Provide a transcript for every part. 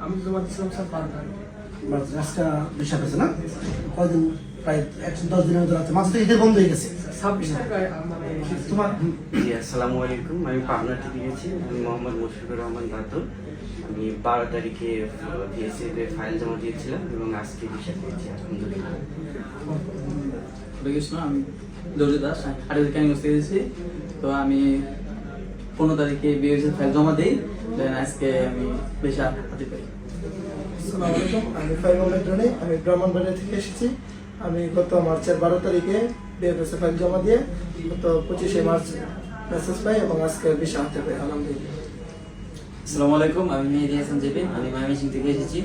আমি জমা দিয়েছিলাম স্যার 5 তারিখ। আজকে বিষয় আছে না কয়দিন প্রায় 110 দিনের মতো আছে মাঝে তো ঈদের বন্ধ হয়ে গেছে 26 টাকায় মানে তোমার জি আসসালামু আলাইকুম। আমি পাবনা থেকে গেছি। আমি মোহাম্মদ মুশফিকুর রহমান রাতুল। আমি 12 তারিখে বিএসসিতে ফাইল জমা দিয়েছিলাম এবং আজকে ভিসা পেয়েছি আলহামদুলিল্লাহ। আমি জরুরি দাস 28 ক্যানিং এসেছি। তো আমি 15 তারিখে বিএসসি ফাইল জমা দিই, দেন আজকে আমি ভিসা হাতে পাই। আসসালামু আলাইকুম, আমি ফাইমুল ইলেকট্রনিক, আমি ব্রাহ্মণবাড়িয়া থেকে এসেছি। আমি গত মার্চের 12 তারিখে বিএফএসএ ফাইল জমা দিয়ে গত 25শে মার্চ মেসেজ পাই এবং আজকে ভিসা হাতে পাই আলহামদুলিল্লাহ। আসসালামু আলাইকুম, আমি মেহেদি হাসান জেবিন, আমি ময়মনসিংহ থেকে এসেছি।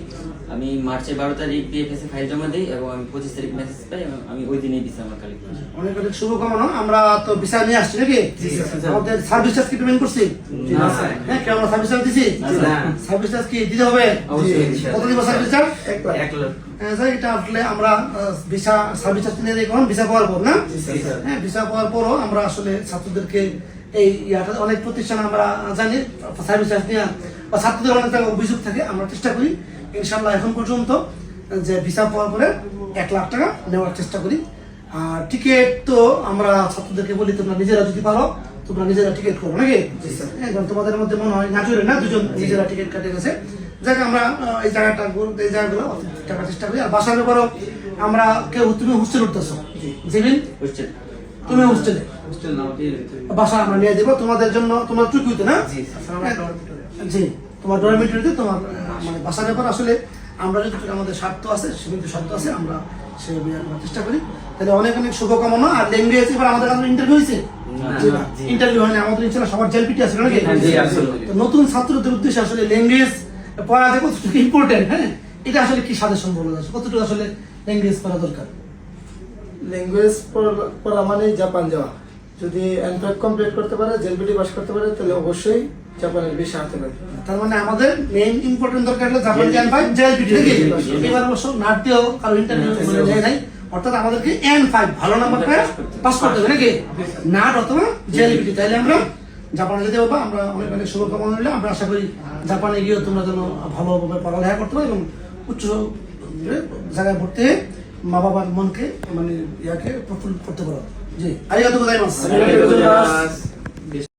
আমি মার্চের 12 তারিখ বিএফএসএ ফাইল জমা দিই এবং আমি 25 তারিখ মেসেজ পাই এবং আমি ওই দিনেই ভিসা আমার কালেক্ট করি। অনেক অনেক শুভকামনা। আমরা তো ভিসা নিয়ে আসছি নাকি আমাদের সার্ভিস চার্জ কি পেমেন্ট করছি? না স্যার। হ্যাঁ কি আমরা সার্ভিস চার্জ দিছি? না। সার্ভিস চার্জ কি দিতে হবে? অবশ্যই। কত দিব service charge? 1 lakh. 1 lakh. Sir এটা আসলে আমরা ভিসা সার্ভিস চার্জ নিয়ে দেখুন ভিসা পাওয়ার পর না হ্যাঁ ভিসা পাওয়ার পরও আমরা আসলে ছাত্রদেরকে এই ইয়াটা অনেক প্রতিষ্ঠান আমরা জানি সার্ভিস চার্জ নিয়ে বা ছাত্রদের অনেক টাকা অভিযোগ থাকে, আমরা চেষ্টা করি ইনশাল্লাহ এখন পর্যন্ত যে ভিসা পাওয়ার পরে 1 লাখ টাকা নেওয়ার চেষ্টা করি। আর টিকিট তো আমরা ছাত্রদেরকে বলি তোমরা নিজেরা যদি পারো তোমরা নিজেরা টিকিট করো নাকি হ্যাঁ, কারণ তোমাদের মধ্যে মনে হয় নাজুরে না দুজন নিজেরা টিকিট কাটে গেছে যাক আমরা এই জায়গাগুলো টাকার চেষ্টা করি। আর বাসার ব্যাপারও আমরা কেউ তুমি হোস্টেল উঠতেছো জিমিন বুঝছেন? তুমি হোস্টেলে হোস্টেল না ওটি বাসা আমরা নিয়ে দেবো তোমাদের জন্য, তোমার চুকুইতে না জি তোমার ডরমিটরিতে তোমার মানে বাসার ব্যাপার আসলে আমরা যদি আমাদের স্বার্থ আছে সীমিত স্বার্থ আছে আমরা সেভাবে আমরা চেষ্টা করি। তাহলে অনেক অনেক শুভকামনা। আর ল্যাঙ্গুয়েজ এবার আমাদের কাছে ইন্টারভিউ হয়েছে ইন্টারভিউ হয়নি আমাদের ইনশাআল্লাহ সবার জেলপিটি আছে নাকি তো নতুন ছাত্রদের উদ্দেশ্যে আসলে ল্যাঙ্গুয়েজ পড়া যে কতটুকু ইম্পর্টেন্ট হ্যাঁ এটা আসলে কি সাজেশন বলা যাচ্ছে কতটুকু আসলে ল্যাঙ্গুয়েজ পড়া দরকার? ল্যাঙ্গুয়েজ পড়া মানে জাপান যাওয়া। যদি এনফ্যাক্ট কমপ্লিট করতে পারে, জেলবিটি পাস করতে পারে তাহলে অবশ্যই জাপানের ভিসা হাতে পাবে। তার মানে আমাদের মেইন ইম্পর্টেন্ট দরকার হলো জাপান N5 জেএলপিটি নাকি এবার অবশ্য নাট দিয়েও কারো ইন্টারভিউ বলে দেয় নাই, অর্থাৎ আমাদেরকে N5 ভালো নাম্বার পেয়ে পাস করতে হবে নাকি নাট অথবা জেএলপিটি। তাইলে আমরা জাপানে যেতে পারবো। আমরা অনেক অনেক শুভকামনা নিলে আমরা আশা করি জাপানে গিয়েও তোমরা যেন ভালোভাবে পড়ালেখা করতে পারো এবং উচ্চ জায়গায় ভর্তি হয়ে মা বাবার মনকে মানে ইয়াকে প্রফুল্ল করতে পারো। জি আরিগাতো গোজাইমাসু।